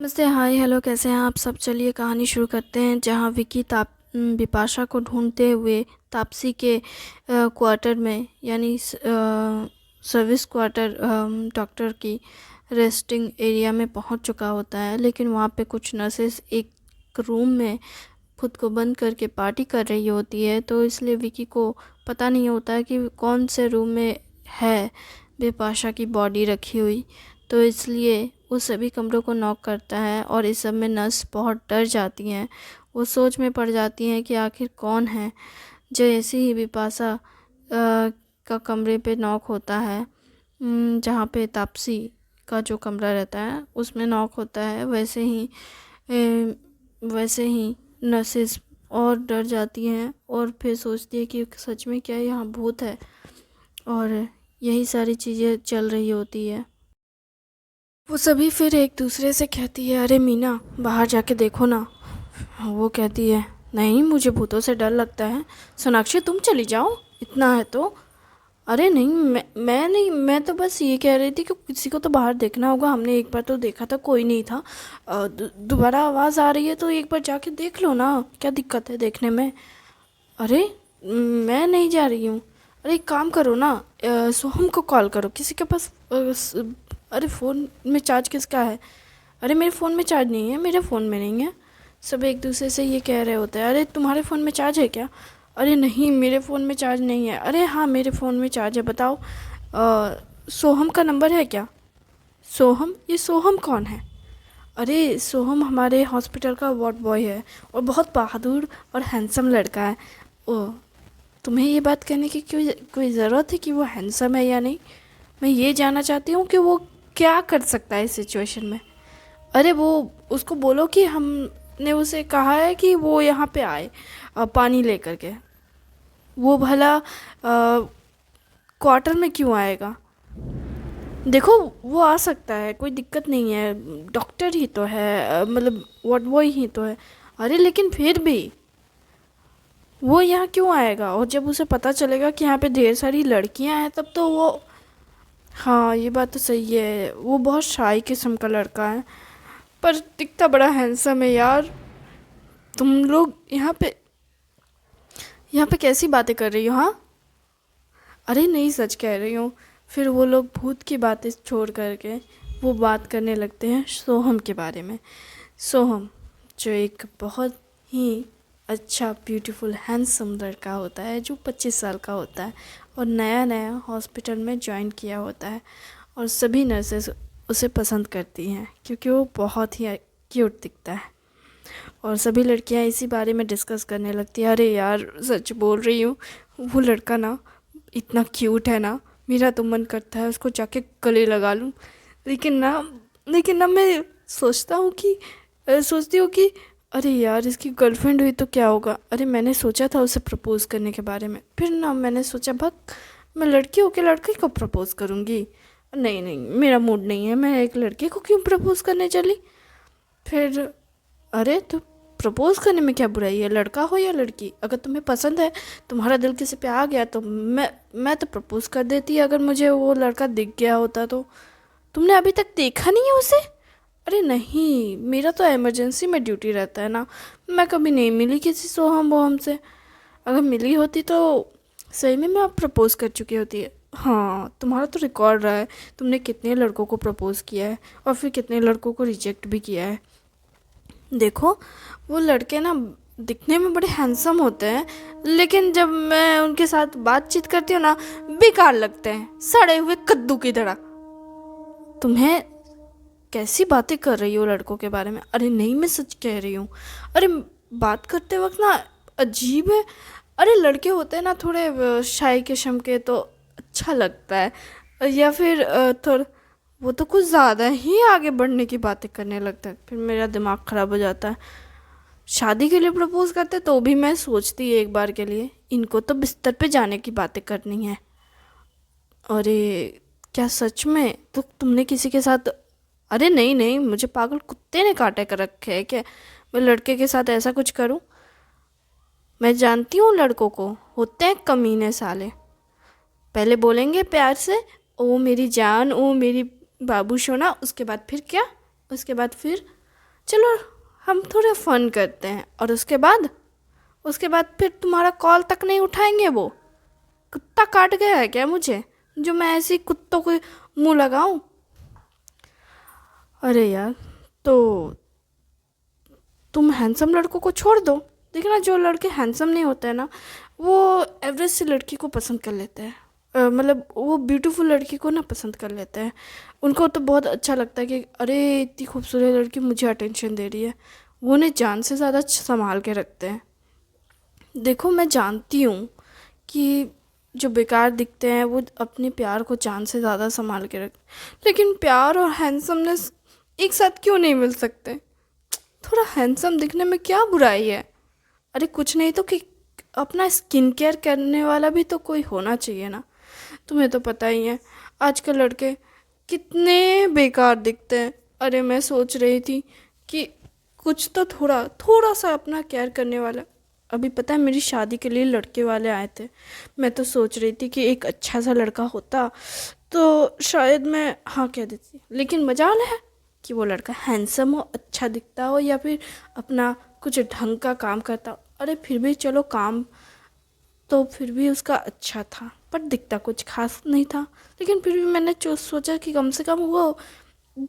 नमस्ते, हाय, हेलो, कैसे हैं आप सब। चलिए कहानी शुरू करते हैं। जहाँ विकी बिपाशा को ढूंढते हुए तापसी के क्वार्टर में, यानी सर्विस क्वार्टर, डॉक्टर की रेस्टिंग एरिया में पहुंच चुका होता है। लेकिन वहाँ पे कुछ नर्सेस एक रूम में खुद को बंद करके पार्टी कर रही होती है, तो इसलिए विकी को पता नहीं होता है कि कौन से रूम में है बिपाशा की बॉडी रखी हुई। तो इसलिए वो सभी कमरों को नॉक करता है और इस सब में नर्स बहुत डर जाती हैं। वो सोच में पड़ जाती हैं कि आखिर कौन है। जैसे ही बिपाशा का कमरे पे नॉक होता है, जहाँ पे तापसी का जो कमरा रहता है उसमें नॉक होता है, वैसे ही नर्सेस और डर जाती हैं और फिर सोचती है कि सच में क्या यहाँ भूत है, और यही सारी चीज़ें चल रही होती है। वो सभी फिर एक दूसरे से कहती है, अरे मीना, बाहर जाके देखो ना। वो कहती है, नहीं, मुझे भूतों से डर लगता है। सोनाक्षी, तुम चली जाओ, इतना है तो। अरे नहीं, मैं नहीं, मैं तो बस ये कह रही थी कि किसी को तो बाहर देखना होगा। हमने एक बार तो देखा था, कोई नहीं था। दोबारा आवाज़ आ रही है तो एक बार जाके देख लो ना, क्या दिक्कत है देखने में। अरे मैं नहीं जा रही हूँ। अरे एक काम करो ना, सोहम को कॉल करो, किसी के पास अरे फ़ोन में चार्ज किसका है। अरे मेरे फ़ोन में चार्ज नहीं है, मेरे फ़ोन में नहीं है। सब एक दूसरे से ये कह रहे होते हैं, अरे तुम्हारे फ़ोन में चार्ज है क्या। अरे नहीं, मेरे फ़ोन में चार्ज नहीं है। अरे हाँ, मेरे फ़ोन में चार्ज है, बताओ। सोहम का नंबर है क्या। सोहम, ये सोहम कौन है। अरे सोहम हमारे हॉस्पिटल का वार्ड बॉय है और बहुत बहादुर और हैंडसम लड़का है। ओ, तुम्हें ये बात कहने की क्यों कोई ज़रूरत है कि वो हैंडसम है या नहीं। मैं ये जानना चाहती हूँ कि वो क्या कर सकता है इस सिचुएशन में। अरे वो, उसको बोलो कि हमने उसे कहा है कि वो यहाँ पे आए पानी लेकर के। वो भला क्वार्टर में क्यों आएगा। देखो, वो आ सकता है, कोई दिक्कत नहीं है, डॉक्टर ही तो है, मतलब वार्ड बॉय ही तो है। अरे लेकिन फिर भी वो यहाँ क्यों आएगा। और जब उसे पता चलेगा कि यहाँ पे ढेर सारी लड़कियाँ हैं, तब तो वो, हाँ ये बात तो सही है, वो बहुत शाई किस्म का लड़का है, पर दिखता बड़ा हैंडसम है यार। तुम लोग यहाँ पे कैसी बातें कर रही हो, हाँ। अरे नहीं, सच कह रही हूँ। फिर वो लोग भूत की बातें छोड़ करके वो बात करने लगते हैं सोहम के बारे में। सोहम, जो एक बहुत ही अच्छा, ब्यूटीफुल, हैंडसम लड़का होता है, जो 25 साल का होता है और नया नया हॉस्पिटल में ज्वाइन किया होता है। और सभी नर्सेस उसे पसंद करती हैं क्योंकि वो बहुत ही क्यूट दिखता है। और सभी लड़कियां इसी बारे में डिस्कस करने लगती है, अरे यार सच बोल रही हूँ, वो लड़का ना इतना क्यूट है ना, मेरा तो मन करता है उसको जाके गले लगा लूँ। लेकिन ना लेकिन ना मैं सोचती हूँ कि अरे यार, इसकी गर्लफ्रेंड हुई तो क्या होगा। अरे मैंने सोचा था उसे प्रपोज़ करने के बारे में, फिर ना मैंने सोचा, भग, मैं लड़की होके लड़के को प्रपोज़ करूँगी। नहीं नहीं, मेरा मूड नहीं है, मैं एक लड़के को क्यों प्रपोज़ करने चली। फिर, अरे तो प्रपोज करने में क्या बुराई है, लड़का हो या लड़की, अगर तुम्हें पसंद है, तुम्हारा दिल किसी पे आ गया, तो मैं तो प्रपोज कर देती अगर मुझे वो लड़का दिख गया होता तो। तुमने अभी तक देखा नहीं है उसे। अरे नहीं, मेरा तो इमरजेंसी में ड्यूटी रहता है ना, मैं कभी नहीं मिली किसी सोहम वोहम से। अगर मिली होती तो सही में मैं प्रपोज कर चुकी होती है। हाँ, तुम्हारा तो रिकॉर्ड रहा है, तुमने कितने लड़कों को प्रपोज किया है और फिर कितने लड़कों को रिजेक्ट भी किया है। देखो, वो लड़के ना दिखने में बड़े हैंडसम होते हैं, लेकिन जब मैं उनके साथ बातचीत करती हूँ ना, बेकार लगते हैं, सड़े हुए कद्दू की तरह। तुम्हें कैसी बातें कर रही हो लड़कों के बारे में। अरे नहीं, मैं सच कह रही हूँ। अरे बात करते वक्त ना अजीब है। अरे लड़के होते हैं ना थोड़े शाय किस्म के, तो अच्छा लगता है। या फिर थोड़ा, वो तो कुछ ज़्यादा ही आगे बढ़ने की बातें करने लगता है, फिर मेरा दिमाग ख़राब हो जाता है। शादी के लिए प्रपोज करते तो भी मैं सोचती एक बार के लिए, इनको तो बिस्तर पे जाने की बातें करनी है। अरे क्या सच में, तो तुमने किसी के साथ। अरे नहीं नहीं, मुझे पागल कुत्ते ने काटे कर रखे है क्या, मैं लड़के के साथ ऐसा कुछ करूं। मैं जानती हूँ लड़कों को, होते हैं कमीने साले। पहले बोलेंगे प्यार से, ओ मेरी जान, ओ मेरी बाबू सोना, उसके बाद फिर क्या, उसके बाद फिर चलो हम थोड़ा फ़न करते हैं। और उसके बाद फिर तुम्हारा कॉल तक नहीं उठाएंगे वो। कुत्ता काट गया है क्या मुझे, जो मैं ऐसे ही कुत्तों को मुंह लगाऊं? अरे यार, तो तुम हैंडसम लड़कों को छोड़ दो। देखना, जो लड़के हैंडसम नहीं होते हैं ना, वो एवरेज सी लड़की को पसंद कर लेते हैं। मतलब वो ब्यूटीफुल लड़की को ना पसंद कर लेते हैं। उनको तो बहुत अच्छा लगता है कि अरे इतनी खूबसूरत लड़की मुझे अटेंशन दे रही है। वो उन्हें जान से ज़्यादा संभाल के रखते हैं। देखो, मैं जानती हूँ कि जो बेकार दिखते हैं वो अपने प्यार को जान से ज़्यादा संभाल के रखते हैं, लेकिन प्यार और हैंडसमनेस एक साथ क्यों नहीं मिल सकते? थोड़ा हैंडसम दिखने में क्या बुराई है? अरे कुछ नहीं तो कि अपना स्किन केयर करने वाला भी तो कोई होना चाहिए ना। तुम्हें तो पता ही है आजकल लड़के कितने बेकार दिखते हैं। अरे मैं सोच रही थी कि कुछ तो थोड़ा थोड़ा सा अपना केयर करने वाला। अभी पता है, मेरी शादी के लिए लड़के वाले आए थे। मैं तो सोच रही थी कि एक अच्छा सा लड़का होता तो शायद मैं हाँ कह देती, लेकिन मजाल है कि वो लड़का हैंडसम हो, अच्छा दिखता हो, या फिर अपना कुछ ढंग का काम करता हो। अरे फिर भी चलो, काम तो फिर भी उसका अच्छा था, पर दिखता कुछ खास नहीं था। लेकिन फिर भी मैंने सोचा कि कम से कम वो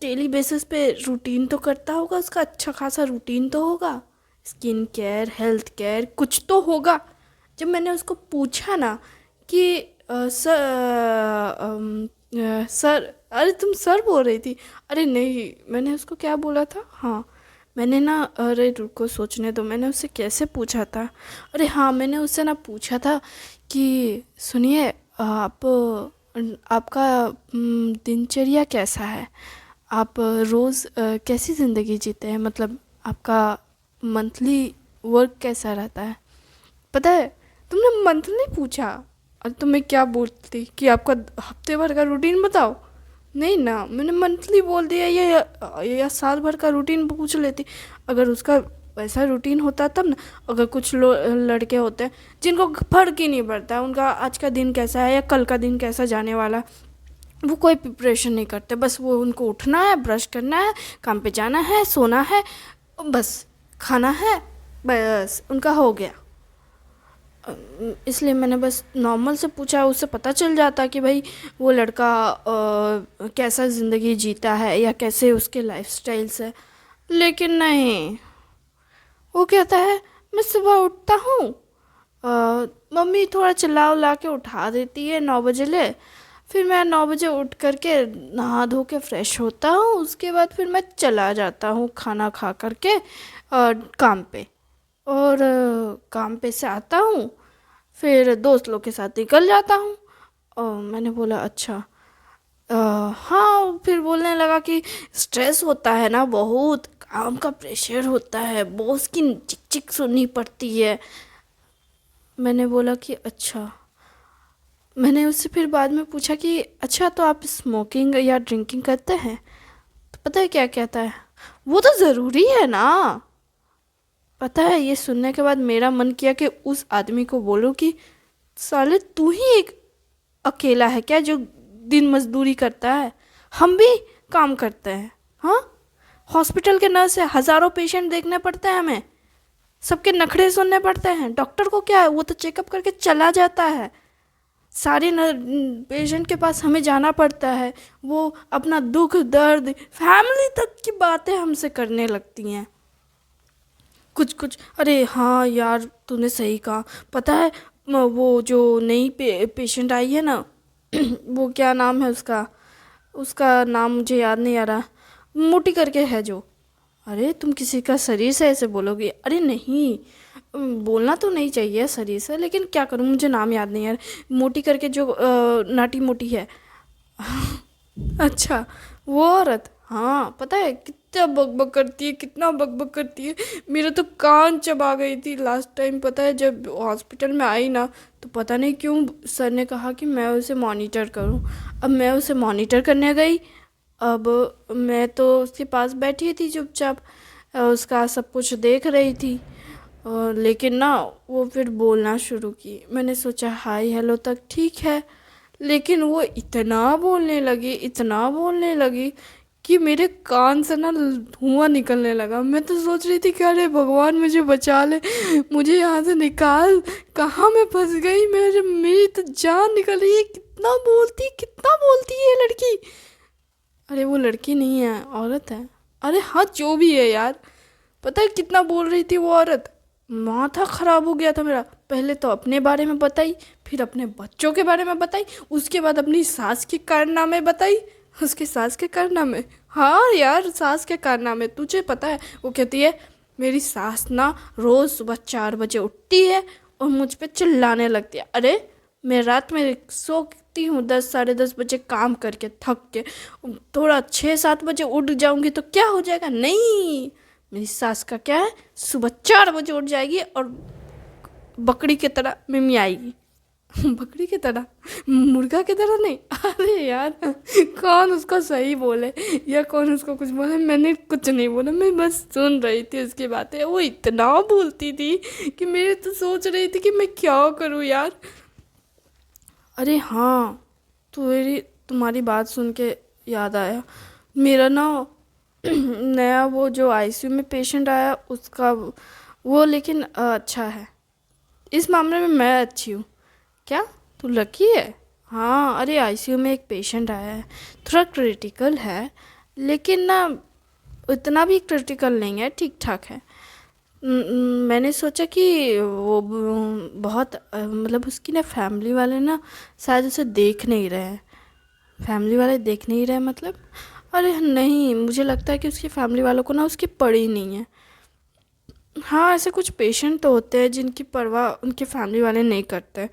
डेली बेसिस पे रूटीन तो करता होगा, उसका अच्छा खासा रूटीन तो होगा, स्किन केयर, हेल्थ केयर कुछ तो होगा। जब मैंने उसको पूछा ना कि सर, अरे तुम सर बोल रही थी। अरे नहीं, मैंने उसको क्या बोला था, हाँ मैंने ना, अरे रुको सोचने दो, मैंने उससे कैसे पूछा था। अरे हाँ, मैंने उससे ना पूछा था कि सुनिए, आपका दिनचर्या कैसा है, आप रोज़ कैसी ज़िंदगी जीते हैं, मतलब आपका मंथली वर्क कैसा रहता है। पता है, तुमने मंथली पूछा और तुम्हें क्या बोलती कि आपका हफ्ते भर का रूटीन बताओ। नहीं ना, मैंने मंथली बोल दिया, या साल भर का रूटीन पूछ लेती। अगर उसका वैसा रूटीन होता तब ना। अगर कुछ लड़के होते हैं जिनको फर्क ही नहीं पड़ता उनका आज का दिन कैसा है या कल का दिन कैसा जाने वाला, वो कोई प्रिपरेशन नहीं करते, बस वो उनको उठना है, ब्रश करना है, काम पे जाना है, सोना है, बस खाना है, बस उनका हो गया। इसलिए मैंने बस नॉर्मल से पूछा, उससे पता चल जाता कि भाई वो लड़का कैसा ज़िंदगी जीता है या कैसे उसके लाइफस्टाइल्स है। लेकिन नहीं, वो कहता है मैं सुबह उठता हूँ, मम्मी थोड़ा चिल्ला उल्ला के उठा देती है 9 बजे ले। फिर मैं 9 बजे उठ करके नहा धो के फ्रेश होता हूँ, उसके बाद फिर मैं चला जाता हूँ खाना खा करके काम पे। और काम पे से आता हूँ, फिर दोस्त लोग के साथ निकल जाता हूँ। और मैंने बोला अच्छा। हाँ, फिर बोलने लगा कि स्ट्रेस होता है ना, बहुत काम का प्रेशर होता है, बॉस की चिक चिक सुननी पड़ती है। मैंने बोला कि अच्छा। मैंने उससे फिर बाद में पूछा कि अच्छा, तो आप स्मोकिंग या ड्रिंकिंग करते हैं? तो पता है क्या कहता है, वो तो ज़रूरी है ना। पता है, ये सुनने के बाद मेरा मन किया कि उस आदमी को बोलूं कि साले तू ही एक अकेला है क्या जो दिन मजदूरी करता है? हम भी काम करते हैं। हाँ, हॉस्पिटल के नर्स है, हज़ारों पेशेंट देखने पड़ते हैं हमें, सबके नखरे सुनने पड़ते हैं। डॉक्टर को क्या है, वो तो चेकअप करके चला जाता है। सारे पेशेंट के पास हमें जाना पड़ता है, वो अपना दुख दर्द फैमिली तक की बातें हमसे करने लगती हैं। कुछ कुछ, अरे हाँ यार, तूने सही कहा। पता है, वो जो नई पेशेंट आई है ना, वो क्या नाम है उसका, उसका नाम मुझे याद नहीं आ रहा, मोटी करके है जो। अरे तुम किसी का शरीर से ऐसे बोलोगे? अरे नहीं, बोलना तो नहीं चाहिए शरीर से, लेकिन क्या करूँ, मुझे नाम याद नहीं यार। मोटी करके जो नाटी मोटी है। अच्छा, वो औरत, हाँ पता है कितना बकबक करती है, कितना बकबक करती है। मेरे तो कान चबा गई थी लास्ट टाइम। पता है, जब हॉस्पिटल में आई ना, तो पता नहीं क्यों सर ने कहा कि मैं उसे मॉनिटर करूं। अब मैं उसे मॉनिटर करने गई। अब मैं तो उसके पास बैठी थी चुपचाप, उसका सब कुछ देख रही थी। लेकिन ना, वो फिर बोलना शुरू की। मैंने सोचा हाय हेलो तक ठीक है, लेकिन वो इतना बोलने लगी, इतना बोलने लगी कि मेरे कान से ना धुआं निकलने लगा। मैं तो सोच रही थी कि अरे भगवान मुझे बचा ले, मुझे यहाँ से निकाल, कहाँ मैं फंस गई, मेरी तो जान निकल रही है। कितना बोलती है ये लड़की। अरे वो लड़की नहीं है, औरत है। अरे हाँ, जो भी है यार, पता है कितना बोल रही थी वो औरत। माथा खराब हो गया था मेरा। पहले तो अपने बारे में बताई, फिर अपने बच्चों के बारे में बताई, उसके बाद अपनी सास के कारनामे बताई। उसके सास के कारनामे, हाँ यार, सास के कारनामे तुझे पता है। वो कहती है मेरी सास ना रोज़ सुबह 4 बजे उठती है और मुझ पे चिल्लाने लगती है। अरे मैं रात में सोती हूँ 10 साढ़े 10 बजे काम करके थक के, थोड़ा 6 7 बजे उठ जाऊंगी तो क्या हो जाएगा? नहीं, मेरी सास का क्या है, सुबह 4 बजे उठ जाएगी और बकरी की तरह मिमी आएगी। बकरी की तरह, मुर्गा की तरह नहीं। अरे यार, कौन उसको सही बोले या कौन उसको कुछ बोले, मैंने कुछ नहीं बोला, मैं बस सुन रही थी उसकी बातें। वो इतना बोलती थी कि मेरे तो सोच रही थी कि मैं क्या करूँ यार। अरे हाँ, तुम्हारी बात सुन के याद आया, मेरा ना नया वो जो आईसीयू में पेशेंट आया उसका वो, लेकिन अच्छा है। इस मामले में मैं अच्छी हूँ। क्या तू लकी है? हाँ, अरे आईसीयू में एक पेशेंट आया है, थोड़ा क्रिटिकल है, लेकिन ना इतना भी क्रिटिकल नहीं है, ठीक ठाक है। मैंने सोचा कि वो बहुत मतलब उसकी ना फैमिली वाले ना शायद उसे देख नहीं रहे हैं। फैमिली वाले देख नहीं रहे मतलब? अरे नहीं, मुझे लगता है कि उसकी फैमिली वालों को ना उसकी पड़ी नहीं है। हाँ, ऐसे कुछ पेशेंट तो होते हैं जिनकी परवाह उनके फैमिली वाले नहीं करते।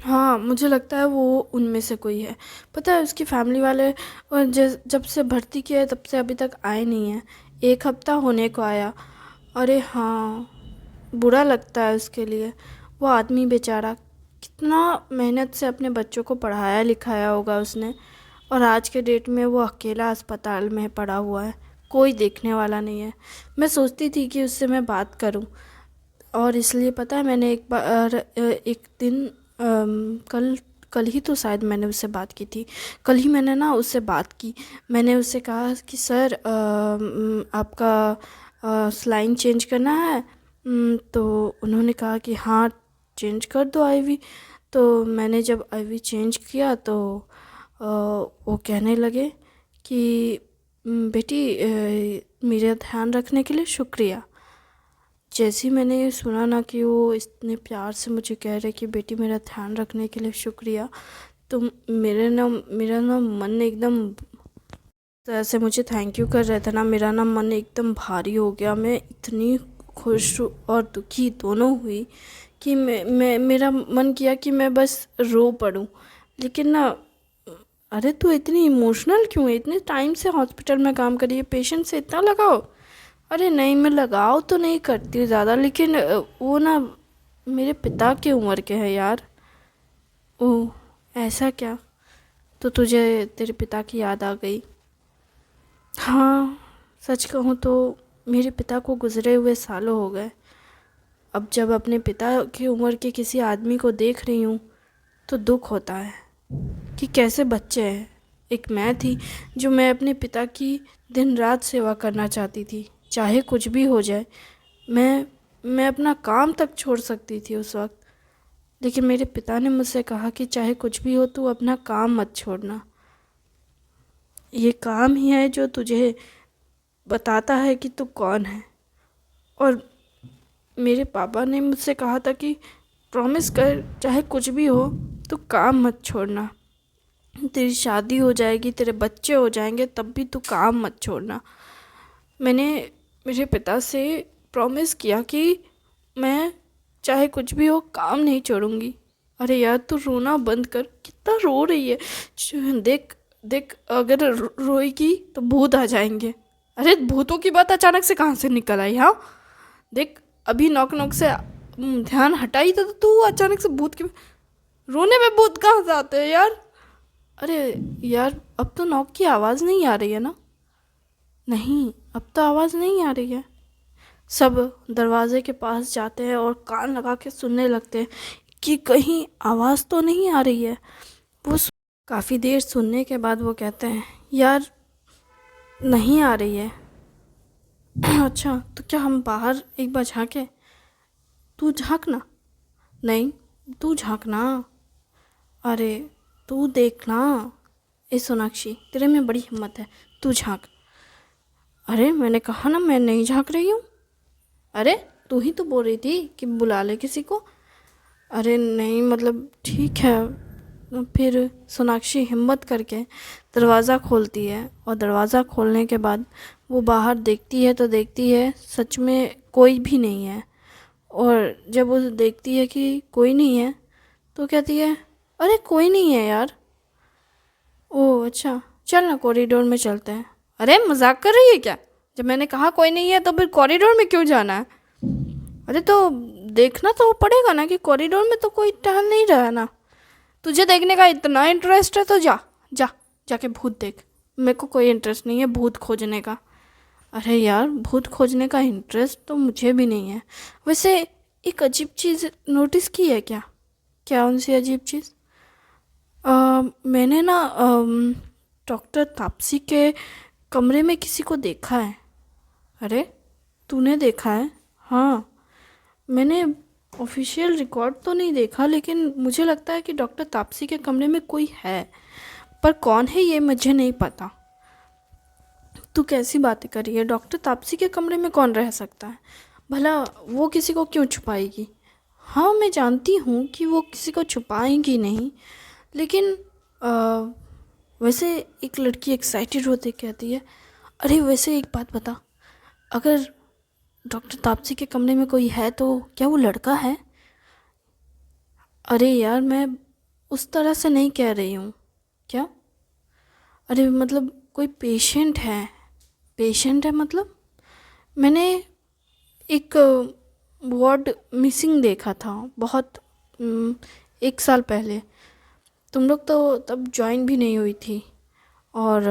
हाँ, मुझे लगता है वो उनमें से कोई है। पता है उसकी फैमिली वाले जब से भर्ती किया है तब से अभी तक आए नहीं हैं। 1 हफ्ता होने को आया। अरे हाँ, बुरा लगता है उसके लिए। वो आदमी बेचारा कितना मेहनत से अपने बच्चों को पढ़ाया लिखाया होगा उसने, और आज के डेट में वो अकेला अस्पताल में पड़ा हुआ है, कोई देखने वाला नहीं है। मैं सोचती थी कि उससे मैं बात करूं, और इसलिए पता है मैंने एक बार एक दिन कल कल ही तो शायद मैंने उससे बात की थी। कल ही मैंने ना उससे बात की। मैंने उससे कहा कि सर आपका स्लाइन चेंज करना है। तो उन्होंने कहा कि हाँ चेंज कर दो आईवी। तो मैंने जब आईवी चेंज किया तो वो कहने लगे कि बेटी मेरा ध्यान रखने के लिए शुक्रिया। जैसे ही मैंने ये सुना ना कि वो इतने प्यार से मुझे कह रहे कि बेटी मेरा ध्यान रखने के लिए शुक्रिया, तो मेरा ना मन एकदम, जैसे मुझे थैंक यू कर रहा था ना, मेरा ना मन एकदम भारी हो गया। मैं इतनी खुश और दुखी दोनों हुई कि मेरा मन किया कि मैं बस रो पड़ूं। लेकिन ना, अरे तू इतनी इमोशनल क्यों है? इतने टाइम से हॉस्पिटल में काम करी है, पेशेंट से इतना लगाओ। अरे नहीं, मैं लगाव तो नहीं करती हूँ ज़्यादा, लेकिन वो ना मेरे पिता की उम्र के हैं यार। ओह, ऐसा क्या? तो तुझे तेरे पिता की याद आ गई? हाँ, सच कहूँ तो मेरे पिता को गुज़रे हुए सालों हो गए। अब जब अपने पिता की उम्र के किसी आदमी को देख रही हूँ तो दुख होता है कि कैसे बच्चे हैं। एक मैं थी जो मैं अपने पिता की दिन रात सेवा करना चाहती थी, चाहे कुछ भी हो जाए। मैं अपना काम तक छोड़ सकती थी उस वक्त, लेकिन मेरे पिता ने मुझसे कहा कि चाहे कुछ भी हो तू अपना काम मत छोड़ना। ये काम ही है जो तुझे बताता है कि तू कौन है। और मेरे पापा ने मुझसे कहा था कि प्रॉमिस कर, चाहे कुछ भी हो तू काम मत छोड़ना। तेरी शादी हो जाएगी, तेरे बच्चे हो जाएंगे, तब भी तू काम मत छोड़ना। मैंने मेरे पिता से प्रॉमिस किया कि मैं चाहे कुछ भी हो काम नहीं छोड़ूंगी। अरे यार, तू रोना बंद कर, कितना रो रही है। देख देख, अगर रोएगी तो भूत आ जाएंगे। अरे भूतों की बात अचानक से कहाँ से निकल आई? हाँ देख, अभी नॉक नॉक से ध्यान हटाई तो तू अचानक से भूत की, रोने में भूत कहाँ से आते हैं यार? अरे यार, अब तो नॉक की आवाज़ नहीं आ रही है ना? नहीं, अब तो आवाज़ नहीं आ रही है। सब दरवाजे के पास जाते हैं और कान लगा के सुनने लगते हैं कि कहीं आवाज़ तो नहीं आ रही है। काफ़ी देर सुनने के बाद वो कहते हैं, यार नहीं आ रही है। अच्छा, तो क्या हम बाहर एक बार झाँके? तू झाँक ना। नहीं, तू झाँक ना। अरे, तू देख ना। ए सोनाक्षी, तेरे में बड़ी हिम्मत है, तू झाँक। अरे, मैंने कहा ना मैं नहीं झाँक रही हूँ। अरे, तू ही तो बोल रही थी कि बुला ले किसी को। अरे नहीं, मतलब ठीक है। फिर सोनाक्षी हिम्मत करके दरवाज़ा खोलती है, और दरवाज़ा खोलने के बाद वो बाहर देखती है तो देखती है सच में कोई भी नहीं है। और जब वो देखती है कि कोई नहीं है तो कहती है, अरे कोई नहीं है यार। ओह अच्छा, चल ना कॉरिडोर में चलते हैं। अरे मजाक कर रही है क्या? जब मैंने कहा कोई नहीं है तो फिर कॉरिडोर में क्यों जाना है? अरे तो देखना तो पड़ेगा ना कि कॉरिडोर में तो कोई टहल नहीं रहा है ना। तुझे देखने का इतना इंटरेस्ट है तो जा, जा, जाके भूत देख। मेरे को कोई इंटरेस्ट नहीं है भूत खोजने का। अरे यार, भूत खोजने का इंटरेस्ट तो मुझे भी नहीं है। वैसे एक अजीब चीज़ नोटिस की है क्या? क्या उनसे अजीब चीज़? मैंने ना डॉक्टर तापसी के कमरे में किसी को देखा है। अरे, तूने देखा है? हाँ, मैंने ऑफिशियल रिकॉर्ड तो नहीं देखा, लेकिन मुझे लगता है कि डॉक्टर तापसी के कमरे में कोई है, पर कौन है ये मुझे नहीं पता। तू कैसी बातें कर रही है? डॉक्टर तापसी के कमरे में कौन रह सकता है? भला वो किसी को क्यों छुपाएगी? हाँ, मैं जानती हूँ कि वो किसी को छुपाएंगी नहीं, लेकिन वैसे एक लड़की एक्साइटेड होते कहती है, अरे वैसे एक बात बता, अगर डॉक्टर तापसी के कमरे में कोई है तो क्या वो लड़का है? अरे यार, मैं उस तरह से नहीं कह रही हूँ। क्या? अरे मतलब कोई पेशेंट है। पेशेंट है मतलब? मैंने एक वार्ड मिसिंग देखा था बहुत, 1 साल पहले। तुम लोग तो तब ज्वाइन भी नहीं हुई थी। और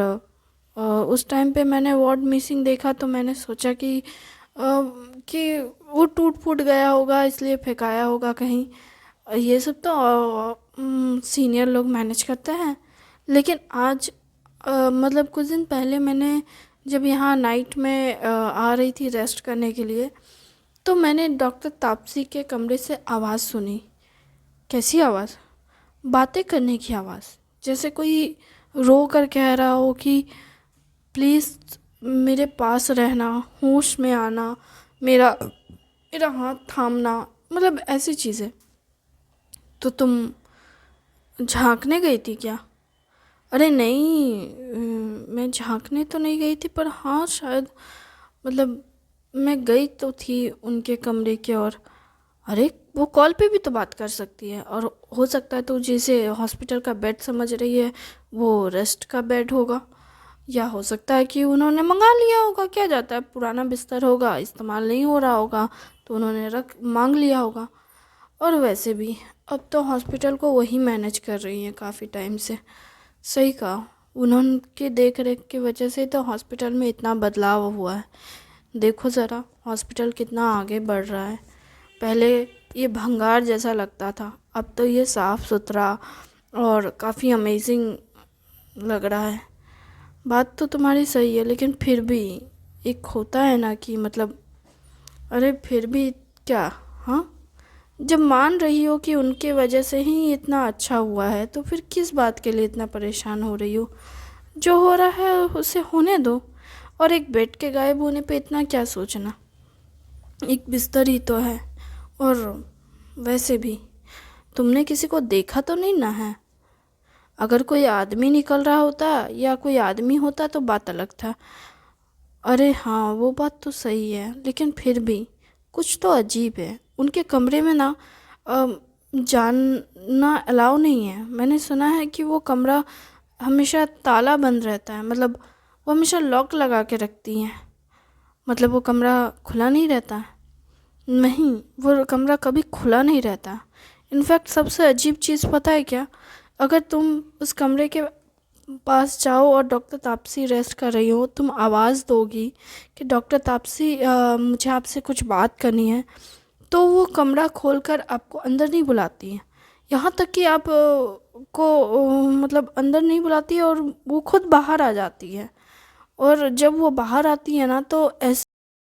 उस टाइम पे मैंने वार्ड मिसिंग देखा तो मैंने सोचा कि वो टूट फूट गया होगा इसलिए फेंकाया होगा कहीं। ये सब तो सीनियर लोग मैनेज करते हैं। लेकिन आज मतलब कुछ दिन पहले मैंने जब यहाँ नाइट में आ रही थी रेस्ट करने के लिए, तो मैंने डॉक्टर तापसी के कमरे से आवाज़ सुनी। कैसी आवाज़? बातें करने की आवाज़, जैसे कोई रो कर कह रहा हो कि प्लीज़ मेरे पास रहना, होश में आना, मेरा मेरा हाथ थामना, मतलब ऐसी चीज़ें। तो तुम झांकने गई थी क्या? अरे नहीं, मैं झांकने तो नहीं गई थी, पर हाँ शायद, मतलब मैं गई तो थी उनके कमरे की ओर। अरे वो कॉल पे भी तो बात कर सकती है, और हो सकता है तो जैसे हॉस्पिटल का बेड समझ रही है वो रेस्ट का बेड होगा, या हो सकता है कि उन्होंने मंगा लिया होगा। क्या जाता है, पुराना बिस्तर होगा, इस्तेमाल नहीं हो रहा होगा तो उन्होंने रख मांग लिया होगा। और वैसे भी अब तो हॉस्पिटल को वही मैनेज कर रही हैं काफ़ी टाइम से। सही कहा, उन्होंने देख रेख की वजह से तो हॉस्पिटल में इतना बदलाव हुआ है। देखो ज़रा हॉस्पिटल कितना आगे बढ़ रहा है। पहले ये भंगार जैसा लगता था, अब तो ये साफ़ सुथरा और काफ़ी अमेजिंग लग रहा है। बात तो तुम्हारी सही है, लेकिन फिर भी एक होता है ना कि मतलब, अरे फिर भी क्या? हाँ, जब मान रही हो कि उनके वजह से ही इतना अच्छा हुआ है तो फिर किस बात के लिए इतना परेशान हो रही हो? जो हो रहा है उसे होने दो। और एक बेड के गायब होने पे इतना क्या सोचना, एक बिस्तर ही तो है। और वैसे भी तुमने किसी को देखा तो नहीं ना है? अगर कोई आदमी निकल रहा होता या कोई आदमी होता तो बात अलग था। अरे हाँ, वो बात तो सही है, लेकिन फिर भी कुछ तो अजीब है। उनके कमरे में ना जानना अलाउ नहीं है। मैंने सुना है कि वो कमरा हमेशा ताला बंद रहता है, मतलब वो हमेशा लॉक लगा के रखती हैं। मतलब वो कमरा खुला नहीं रहता है। नहीं, वो कमरा कभी खुला नहीं रहता। इनफैक्ट सबसे अजीब चीज़ पता है क्या? अगर तुम उस कमरे के पास जाओ और डॉक्टर तापसी रेस्ट कर रही हो, तुम आवाज़ दोगी कि डॉक्टर तापसी मुझे आपसे कुछ बात करनी है, तो वो कमरा खोलकर आपको अंदर नहीं बुलाती है। यहाँ तक कि आप को मतलब अंदर नहीं बुलाती है, और वो खुद बाहर आ जाती है। और जब वो बाहर आती है ना तो ऐसा